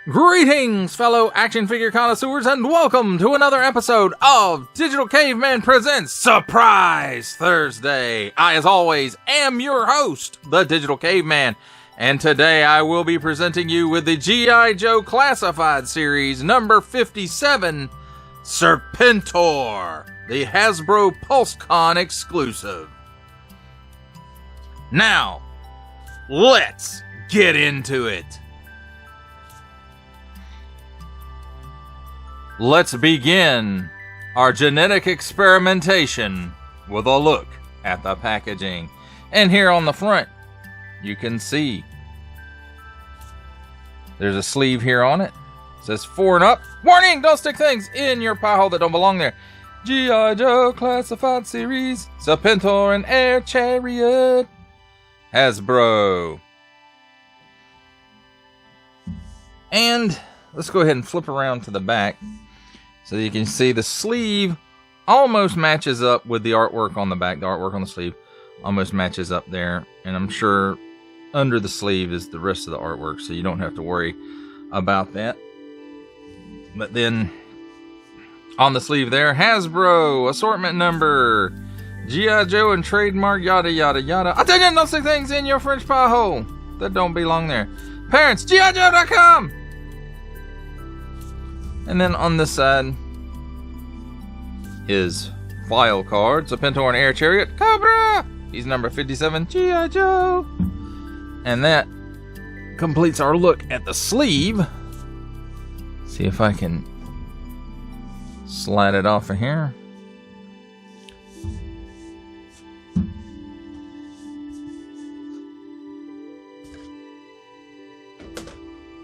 Greetings, fellow action figure connoisseurs, and welcome to another episode of Digital Caveman Presents Surprise Thursday. I, as always, am your host, the Digital Caveman, and today I will be presenting you with the G.I. Joe Classified Series number 57, Serpentor, the Hasbro Pulsecon exclusive. Now, let's get into it. Let's begin our genetic experimentation with a look at the packaging. And here on the front, you can see there's a sleeve here on it. It says 4 and up. Warning, don't stick things in your pie hole that don't belong there. G.I. Joe Classified Series, Serpentor and Air Chariot, Hasbro. And let's go ahead and flip around to the back. So you can see the sleeve almost matches up with the artwork on the back. The artwork on the sleeve almost matches up there. And I'm sure under the sleeve is the rest of the artwork, so you don't have to worry about that. But then on the sleeve there, Hasbro, assortment number, G.I. Joe and trademark, yada yada yada. I tell you, don't stick things in your French pie hole that don't belong there. Parents, GIJoe.com. And then on this side is file card, Serpentor and Air Chariot, Cobra! He's number 57, G.I. Joe! And that completes our look at the sleeve. See if I can slide it off of here.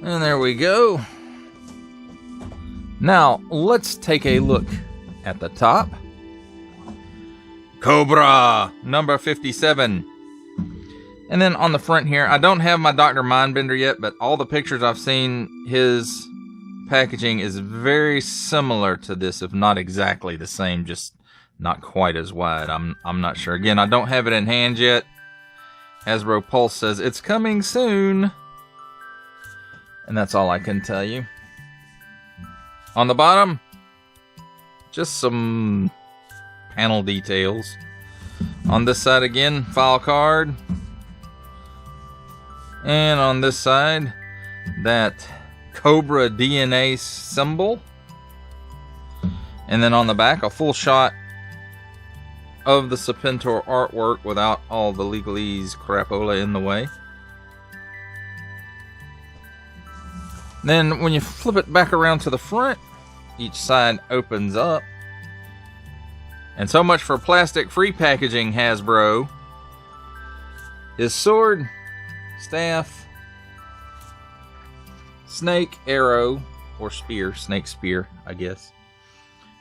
And there we go. Now, let's take a look at the top. Cobra, number 57. And then on the front here, I don't have my Dr. Mindbender yet, but all the pictures I've seen, his packaging is very similar to this, if not exactly the same, just not quite as wide. I'm not sure. Again, I don't have it in hand yet. Hasbro Pulse says it's coming soon. And that's all I can tell you. On the bottom, just some panel details. On this side again, file card. And on this side, that Cobra DNA symbol. And then on the back, a full shot of the Serpentor artwork without all the legalese crapola in the way. Then when you flip it back around to the front, each side opens up. And so much for plastic-free packaging, Hasbro. His sword, staff, snake, arrow, or spear, snake spear, I guess.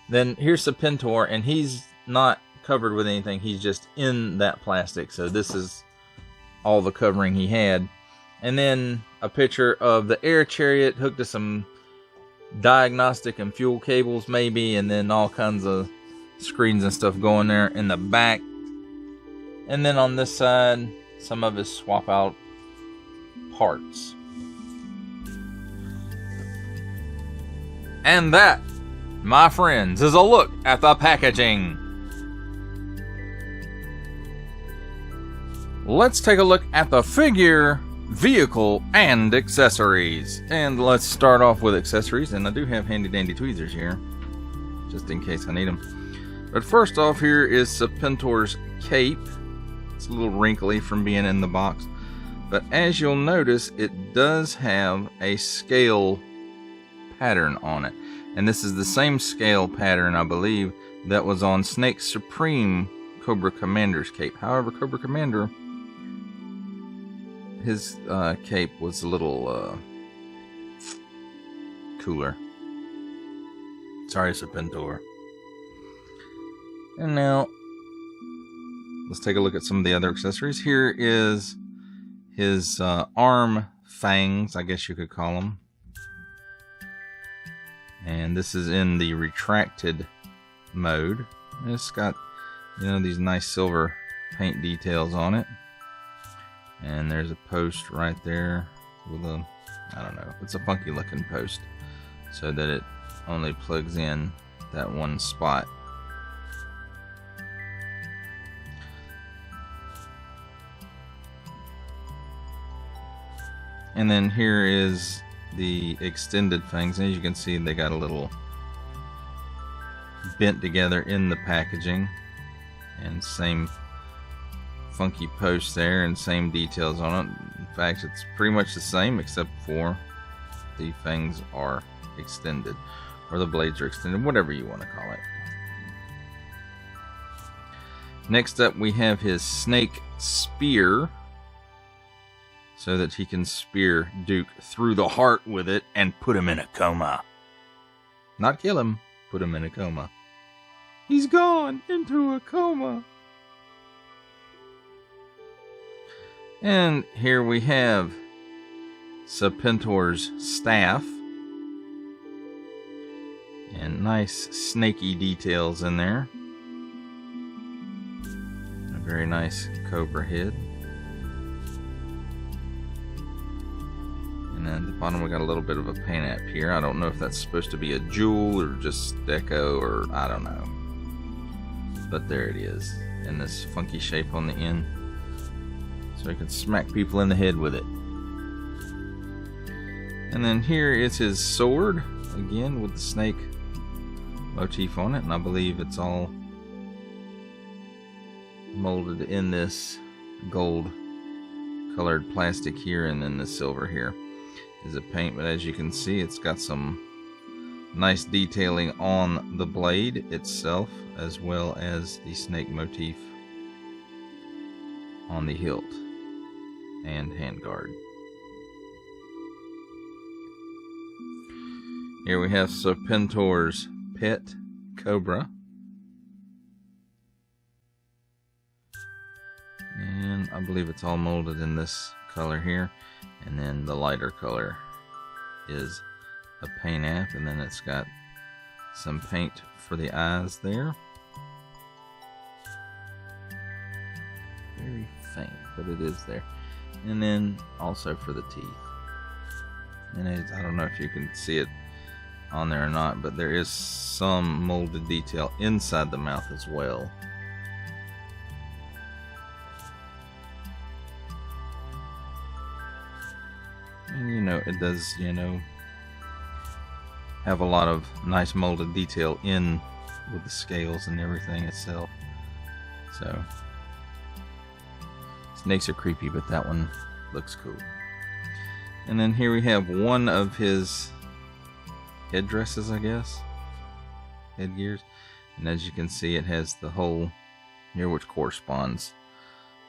Then here's Serpentor, and he's not covered with anything. He's just in that plastic. So this is all the covering he had. And then a picture of the Air Chariot hooked to some diagnostic and fuel cables maybe, and then all kinds of screens and stuff going there in the back. And then on this side, some of his swap out parts. And that, my friends, is a look at the packaging. Let's take a look at the figure, vehicle, and accessories. And let's start off with accessories, and I do have handy dandy tweezers here just in case I need them. But first off, here is Serpentor's cape. It's a little wrinkly from being in the box, but as you'll notice, it does have a scale pattern on it, and this is the same scale pattern, I believe, that was on Snake Supreme Cobra Commander's cape. However, Cobra Commander, his cape was a little cooler. Sorry, Serpentor. And now, let's take a look at some of the other accessories. Here is his arm fangs, I guess you could call them. And this is in the retracted mode. And it's got, you know, these nice silver paint details on it. And there's a post right there with a, I don't know, it's a funky looking post so that it only plugs in that one spot. And then here is the extended fangs. As you can see, they got a little bent together in the packaging, and same funky post there and same details on it. In fact, it's pretty much the same except for the fangs are extended, or the blades are extended, whatever you want to call it. Next up, we have his snake spear, so that he can spear Duke through the heart with it and put him in a coma. Not kill him, put him in a coma. He's gone into a coma. And here we have Serpentor's staff. And nice snaky details in there. A very nice cobra head. And at the bottom we got a little bit of a paint app here. I don't know if that's supposed to be a jewel or just deco, or I don't know. But there it is, in this funky shape on the end. So he can smack people in the head with it. And then here is his sword, again with the snake motif on it. And I believe it's all molded in this gold colored plastic here, and then the silver here is a paint, but as you can see, it's got some nice detailing on the blade itself, as well as the snake motif on the hilt and handguard. Here we have Serpentor's pet cobra, and I believe it's all molded in this color here. And then the lighter color is a paint app, and then it's got some paint for the eyes there. Very faint, but it is there. And then also for the teeth. And I don't know if you can see it on there or not, but there is some molded detail inside the mouth as well. And you know, it does, you know, have a lot of nice molded detail in with the scales and everything itself. So snakes are creepy, but that one looks cool. And then here we have one of his headdresses, I guess, headgears. And as you can see, it has the hole here which corresponds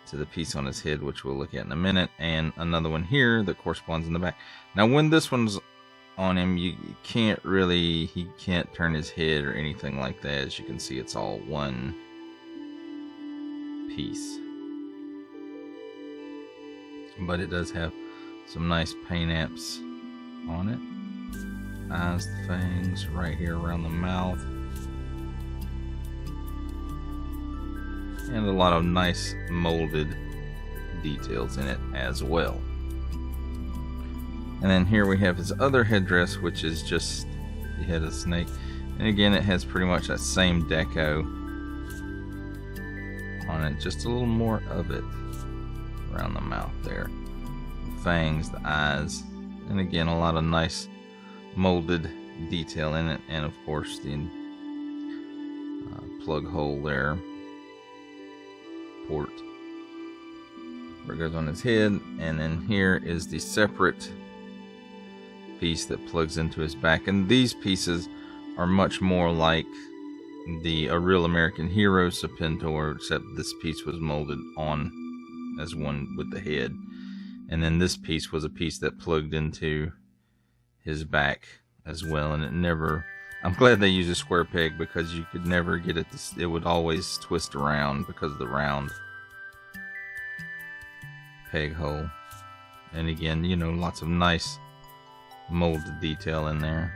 to the piece on his head, which we'll look at in a minute, and another one here that corresponds in the back. Now when this one's on him, you can't really, he can't turn his head or anything like that. As you can see, it's all one piece, but it does have some nice paint apps on it. Eyes, the fangs right here around the mouth, and a lot of nice molded details in it as well. And then here we have his other headdress, which is just the head of the snake. And again, it has pretty much that same deco on it, just a little more of it around the mouth there. The fangs, the eyes, and again, a lot of nice molded detail in it. And of course, the plug hole there, port where it goes on his head. And then here is the separate piece that plugs into his back, and these pieces are much more like a real American hero Serpentor, except this piece was molded on as one with the head, and then this piece was a piece that plugged into his back as well. And it never, I'm glad they used a square peg, because you could never get it to, it would always twist around because of the round peg hole. And again, you know, lots of nice molded detail in there.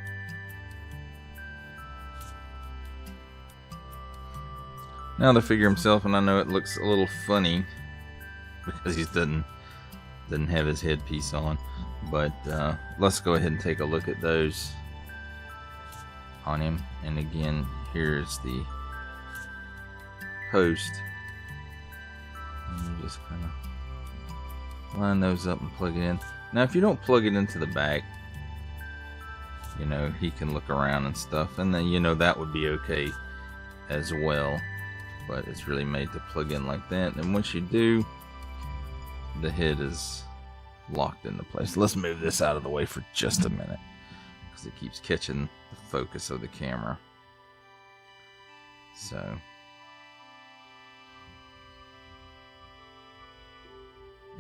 Now the figure himself, and I know it looks a little funny because he doesn't have his headpiece on, But let's go ahead and take a look at those on him. And again, here's the post. And you just kind of line those up and plug it in. Now, if you don't plug it into the back, you know, he can look around and stuff, and then, you know, that would be okay as well. But it's really made to plug in like that. And once you do, the head is locked into place. Let's move this out of the way for just a minute, because it keeps catching the focus of the camera. So,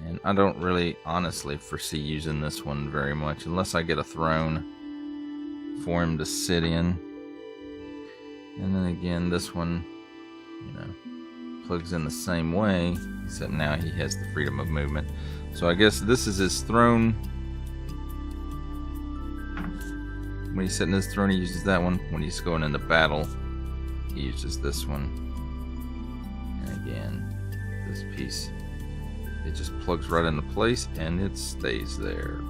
and I don't really honestly foresee using this one very much unless I get a throne for him to sit in. And then again, this one, you know, plugs in the same way, except now he has the freedom of movement. So I guess this is his throne. When he's sitting in his throne, he uses that one. When he's going into battle, he uses this one. And again, this piece, it just plugs right into place and it stays there.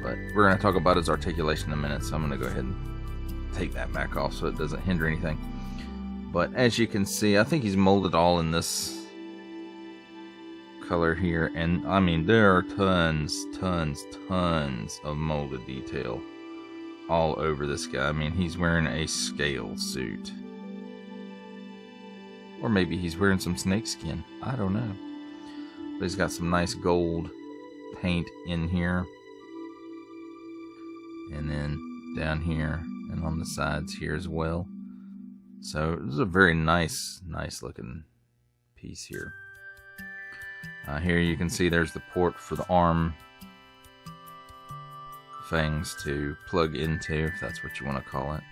But we're going to talk about his articulation in a minute, so I'm going to go ahead and take that back off so it doesn't hinder anything. But as you can see, I think he's molded all in this color here, and I mean, there are tons of molded detail all over this guy. I mean, he's wearing a scale suit, or maybe he's wearing some snakeskin, I don't know. But he's got some nice gold paint in here, and then down here and on the sides here as well. So this is a very nice looking piece here. Here you can see there's the port for the arm fangs to plug into, if that's what you want to call it.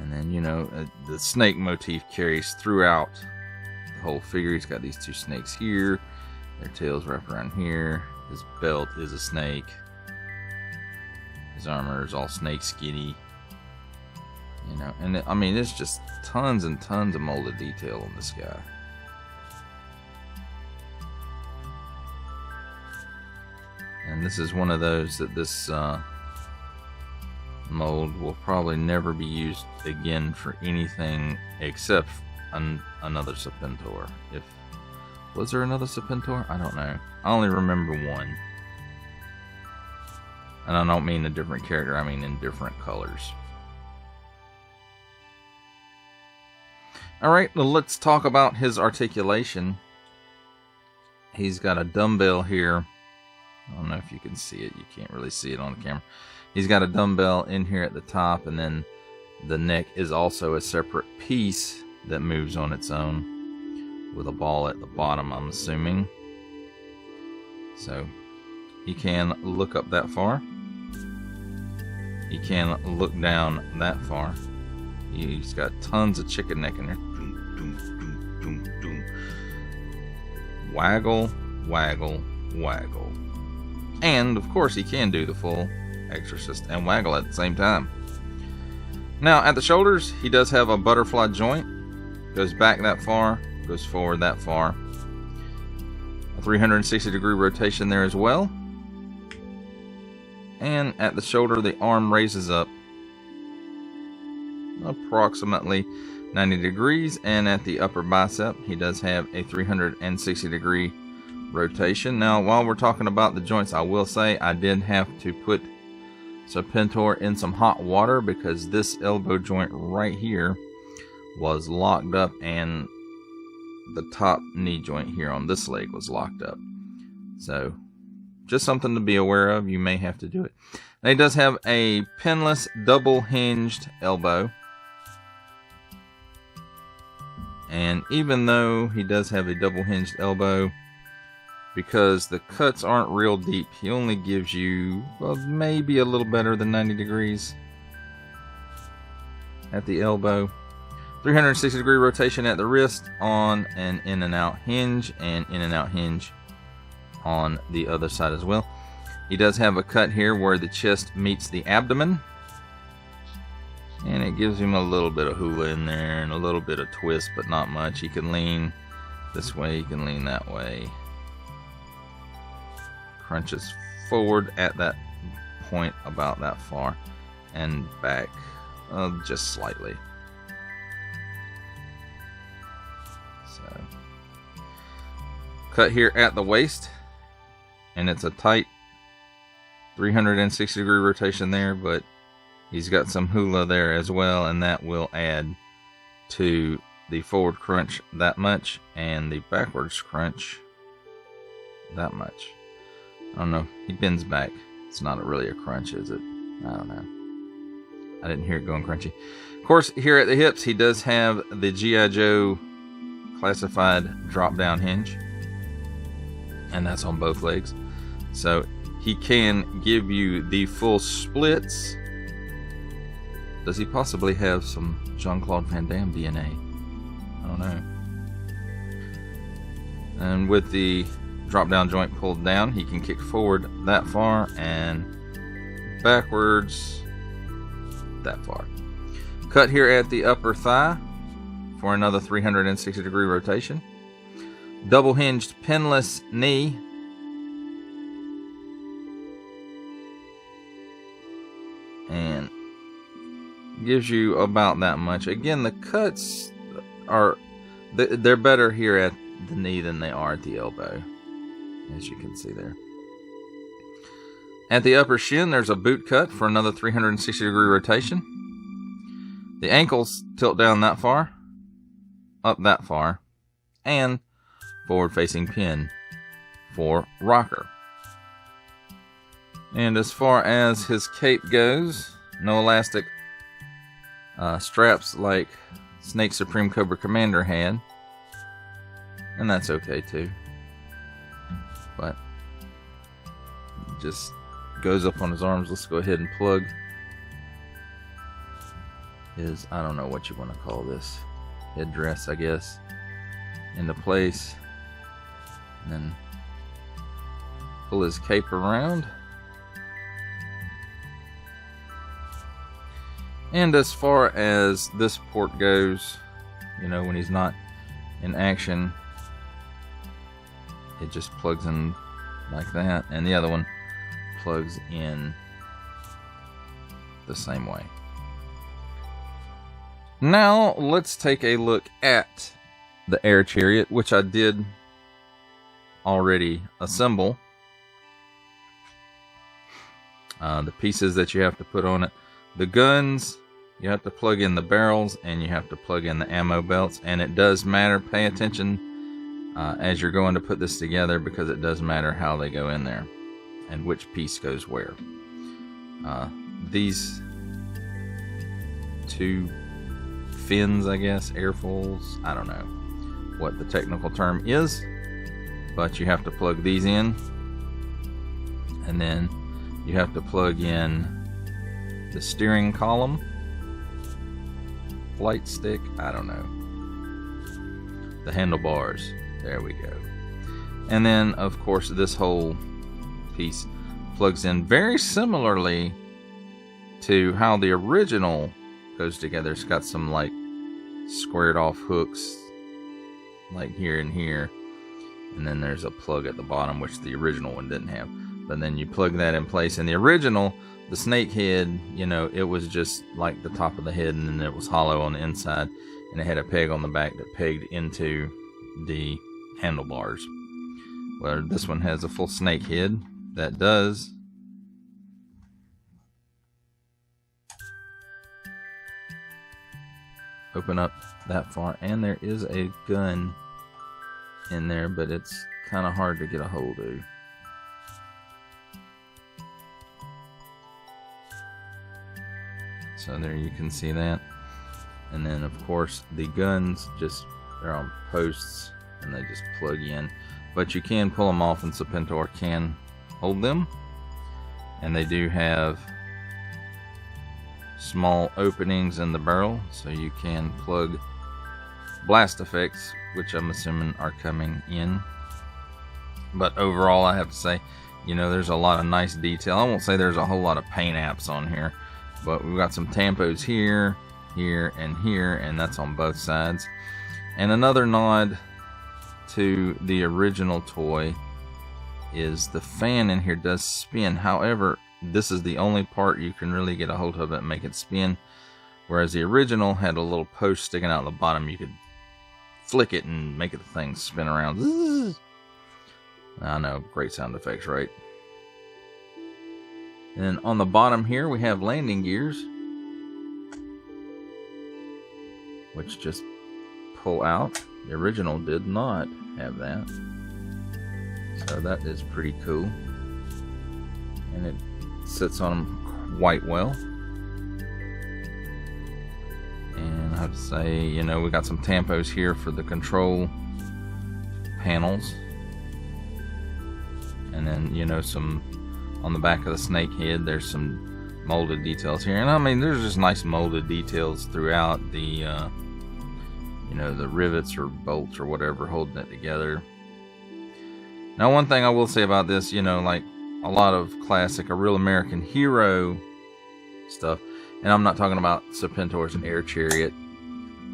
And then, you know, the snake motif carries throughout the whole figure. He's got these two snakes here, their tails wrapped around here. His belt is a snake. His armor is all snake skinny. You know, and I mean, there's just tons and tons of molded detail on this guy. And this is one of those that this mold will probably never be used again for anything except another Serpentor. Was there another Serpentor? I don't know. I only remember one. And I don't mean a different character, I mean in different colors. Alright, well, let's talk about his articulation. He's got a dumbbell here. I don't know if you can see it. You can't really see it on the camera. He's got a dumbbell in here at the top, and then the neck is also a separate piece that moves on its own with a ball at the bottom, I'm assuming. So he can look up that far. He can look down that far. He's got tons of chicken neck in there. Waggle, waggle, waggle. And, of course, he can do the full exorcist and waggle at the same time. Now, at the shoulders, he does have a butterfly joint. Goes back that far, goes forward that far. A 360-degree rotation there as well. And at the shoulder, the arm raises up approximately 90 degrees. And at the upper bicep, he does have a 360-degree rotation. Now, while we're talking about the joints, I will say I did have to put Serpentor in some hot water because this elbow joint right here was locked up, and the top knee joint here on this leg was locked up. So just something to be aware of. You may have to do it. Now, he does have a pinless double hinged elbow, and even though he does have a double hinged elbow, because the cuts aren't real deep, he only gives you, well, maybe a little better than 90 degrees at the elbow. 360-degree rotation at the wrist on an in and out hinge, and in and out hinge on the other side as well. He does have a cut here where the chest meets the abdomen, and it gives him a little bit of hula in there and a little bit of twist, but not much. He can lean this way, he can lean that way. crunches forward at that point about that far and back just slightly. So cut here at the waist, and it's a tight 360-degree rotation there, but he's got some hula there as well, and that will add to the forward crunch that much and the backwards crunch that much. I don't know. He bends back. It's not really a crunch, is it? I don't know. I didn't hear it going crunchy. Of course, here at the hips, he does have the G.I. Joe classified drop-down hinge, and that's on both legs. So he can give you the full splits. Does he possibly have some Jean-Claude Van Damme DNA? I don't know. And with the drop-down joint pulled down, he can kick forward that far and backwards that far. Cut here at the upper thigh for another 360-degree rotation. Double hinged pinless knee. And gives you about that much. Again, the cuts are, they're better here at the knee than they are at the elbow, as you can see there. At the upper shin, there's a boot cut for another 360-degree rotation. The ankles tilt down that far, up that far, and forward-facing pin for rocker. And as far as his cape goes, no elastic straps like Snake Supreme Cobra Commander had, and that's okay too. But just goes up on his arms. Let's go ahead and plug his, I don't know what you want to call this, headdress, I guess, into place, and then pull his cape around. And as far as this port goes, you know, when he's not in action, it just plugs in like that, and the other one plugs in the same way. Now let's take a look at the Air Chariot, which I did already assemble. The pieces that you have to put on it. The guns, you have to plug in the barrels, and you have to plug in the ammo belts, and it does matter. Pay attention as you're going to put this together, because it does matter how they go in there and which piece goes where. These two fins, I guess, airfoils, I don't know what the technical term is, but you have to plug these in, and then you have to plug in the steering column, flight stick, I don't know, the handlebars, there we go. And then of course this whole piece plugs in very similarly to how the original goes together. It's got some like squared off hooks like here and here, and then there's a plug at the bottom, which the original one didn't have. But then you plug that in place. In the original, the snake head, you know, it was just like the top of the head, and then it was hollow on the inside, and it had a peg on the back that pegged into the handlebars. Well, this one has a full snake head that does open up that far, and there is a gun in there, but it's kind of hard to get a hold of. So there you can see that. And then of course the guns, just they're on posts and they just plug in, but you can pull them off, and Serpentor can hold them. And they do have small openings in the barrel, so you can plug blast effects, which I'm assuming are coming in. But overall, I have to say, you know, there's a lot of nice detail. I won't say there's a whole lot of paint apps on here, but we've got some tampos here, here, and here, and that's on both sides. And another nod to the original toy is the fan in here does spin. However, this is the only part you can really get a hold of it and make it spin. Whereas the original had a little post sticking out the bottom. You could flick it and make the thing spin around. I know, great sound effects, right? And on the bottom here, we have landing gears, which just pull out. The original did not have that. So that is pretty cool. And it sits on them quite well. And I have to say, you know, we got some tampos here for the control panels. And then, you know, some on the back of the snake head, there's some molded details here. And I mean, there's just nice molded details throughout the, you know, the rivets or bolts or whatever holding it together. Now, one thing I will say about this, you know, like a lot of classic, a real American hero stuff, and I'm not talking about Serpentor's Air Chariot.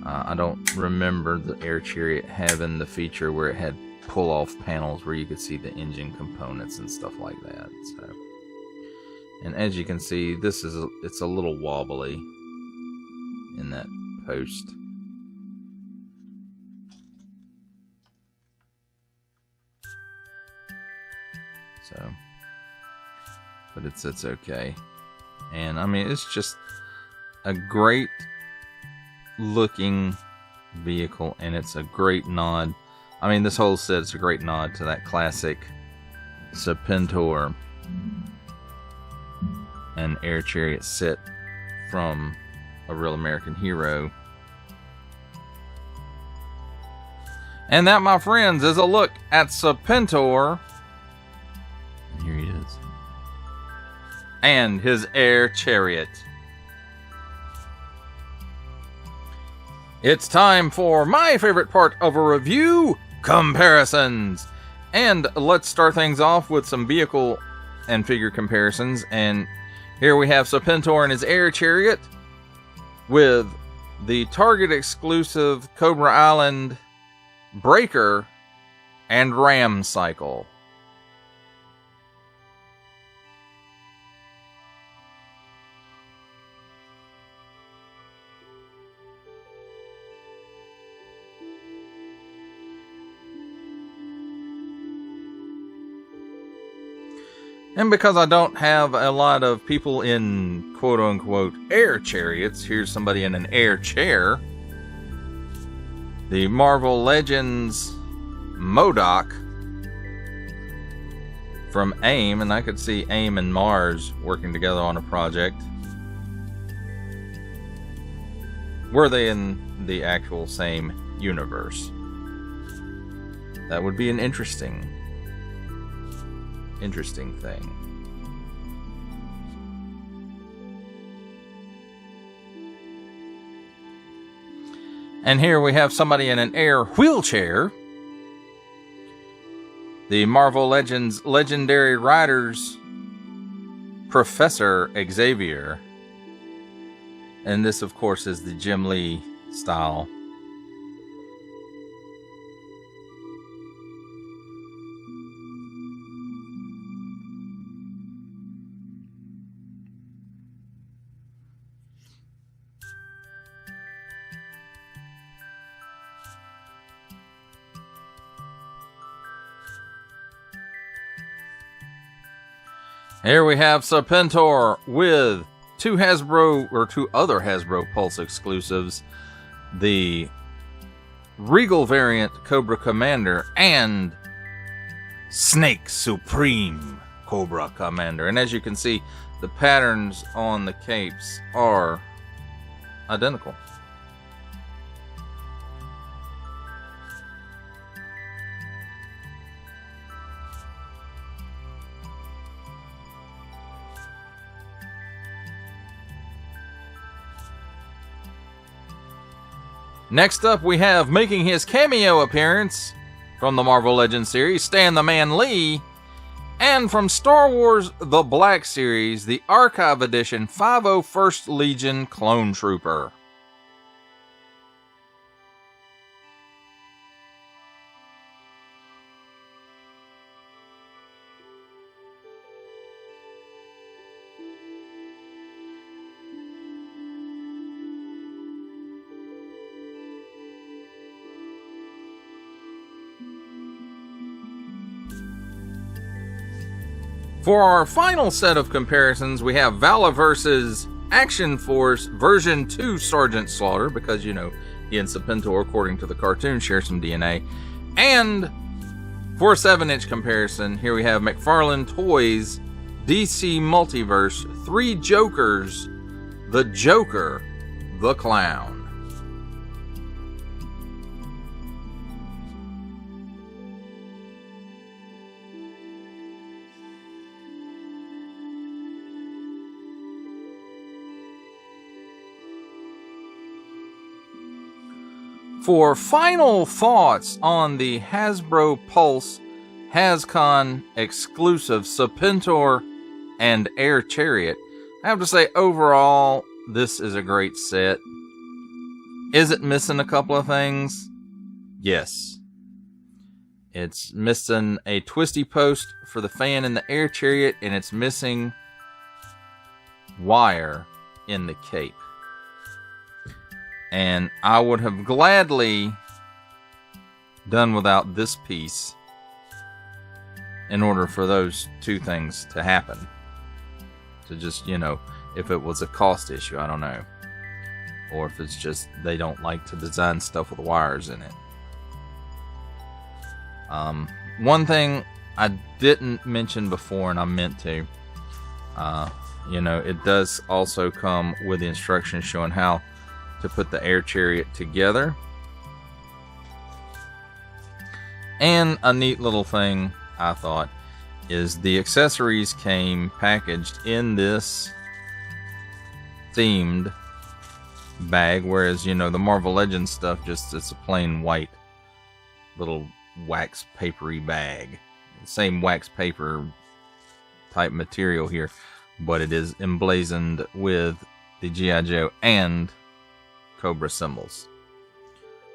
I don't remember the Air Chariot having the feature where it had pull-off panels where you could see the engine components and stuff like that. So, and as you can see, this is it's a little wobbly in that post. So, but it's okay. And I mean, it's just a great looking vehicle, and it's a great nod. I mean, this whole set is a great nod to that classic Serpentor and Air Chariot set from a real American hero. And that, my friends, is a look at Serpentor. And here he is. And his Air Chariot. It's time for my favorite part of a review, comparisons. And let's start things off with some vehicle and figure comparisons. And here we have Serpentor and his Air Chariot with the Target exclusive Cobra Island breaker and ram cycle. And because I don't have a lot of people in quote-unquote air chariots, here's somebody in an air chair. The Marvel Legends MODOK from AIM, and I could see AIM and Mars working together on a project. Were they in the actual same universe? That would be an interesting thing. And here we have somebody in an air wheelchair. The Marvel Legends Legendary Riders Professor Xavier. And this, of course, is the Jim Lee style. Here we have Serpentor with two other Hasbro Pulse exclusives, the Regal variant Cobra Commander and Snake Supreme Cobra Commander. And as you can see, the patterns on the capes are identical. Next up, we have making his cameo appearance from the Marvel Legends series, Stan the Man Lee, and from Star Wars The Black Series, the Archive Edition 501st Legion Clone Trooper. For our final set of comparisons, we have Vala versus Action Force version 2 Sergeant Slaughter, because, you know, he and Serpentor, according to the cartoon, share some DNA. And for a 7-inch comparison, here we have McFarlane Toys DC Multiverse 3 Jokers, the Joker, the Clown. For final thoughts on the Hasbro Pulse Hascon exclusive Serpentor and Air Chariot, I have to say overall this is a great set. Is it missing a couple of things? Yes. It's missing a twisty post for the fan in the Air Chariot, and it's missing wire in the cape. And I would have gladly done without this piece in order for those two things to happen. To just, you know, if it was a cost issue, I don't know. Or if it's just they don't like to design stuff with wires in it. One thing I didn't mention before, and I meant to, you know, it does also come with the instructions showing how to put the Air Chariot together. And a neat little thing, I thought, is the accessories came packaged in this themed bag, whereas, you know, the Marvel Legends stuff, just it's a plain white little wax papery bag. Same wax paper type material here, but it is emblazoned with the G.I. Joe and Cobra symbols,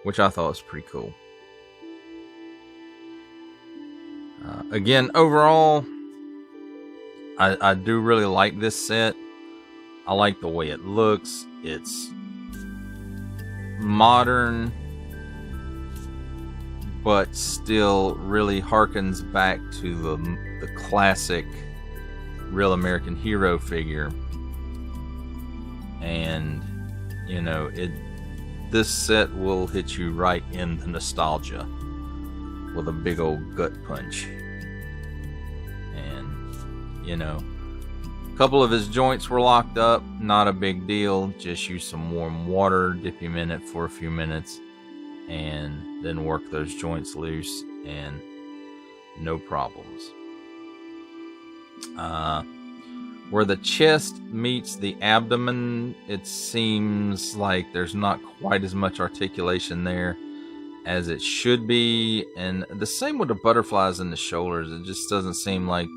which I thought was pretty cool. Again, overall, I do really like this set. I like the way it looks. It's modern, but still really harkens back to the classic Real American Hero figure. And you know, this set will hit you right in the nostalgia with a big old gut punch. And, you know, a couple of his joints were locked up, not a big deal. Just use some warm water, dip him in it for a few minutes, and then work those joints loose, and no problems. Where the chest meets the abdomen, it seems like there's not quite as much articulation there as it should be. And the same with the butterflies in the shoulders. It just doesn't seem like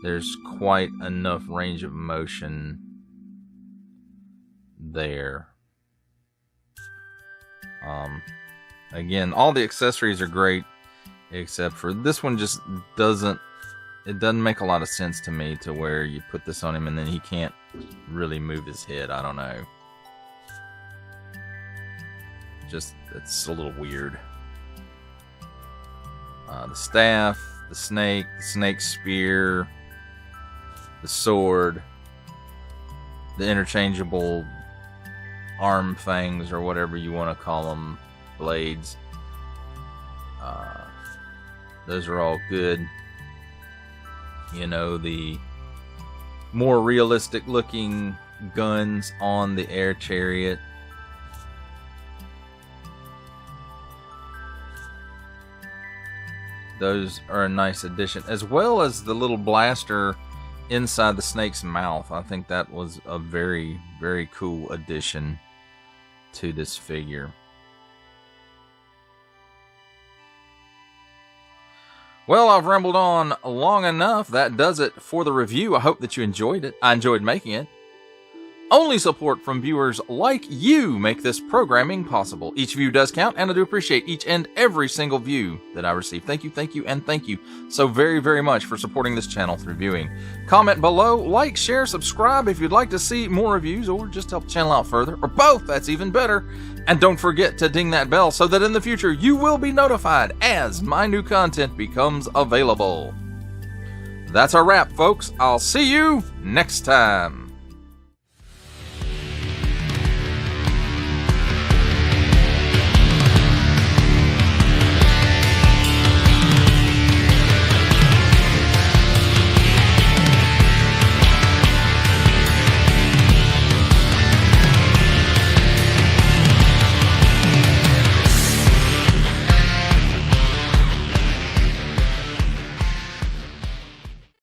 there's quite enough range of motion there. Again, all the accessories are great, except for this one just doesn't. It doesn't make a lot of sense to me, to where you put this on him and then he can't really move his head. I don't know. Just, it's a little weird. The staff, the snake spear, the sword, the interchangeable arm fangs, or whatever you want to call them, blades. Those are all good. You know, the more realistic looking guns on the Air Chariot. Those are a nice addition, as well as the little blaster inside the snake's mouth. I think that was a very, very cool addition to this figure. Well, I've rambled on long enough. That does it for the review. I hope that you enjoyed it. I enjoyed making it. Only support from viewers like you make this programming possible. Each view does count, and I do appreciate each and every single view that I receive. Thank you, and thank you so very, very much for supporting this channel through viewing. Comment below, like, share, subscribe if you'd like to see more reviews, or just help the channel out further, or both, that's even better. And don't forget to ding that bell so that in the future you will be notified as my new content becomes available. That's our wrap, folks. I'll see you next time.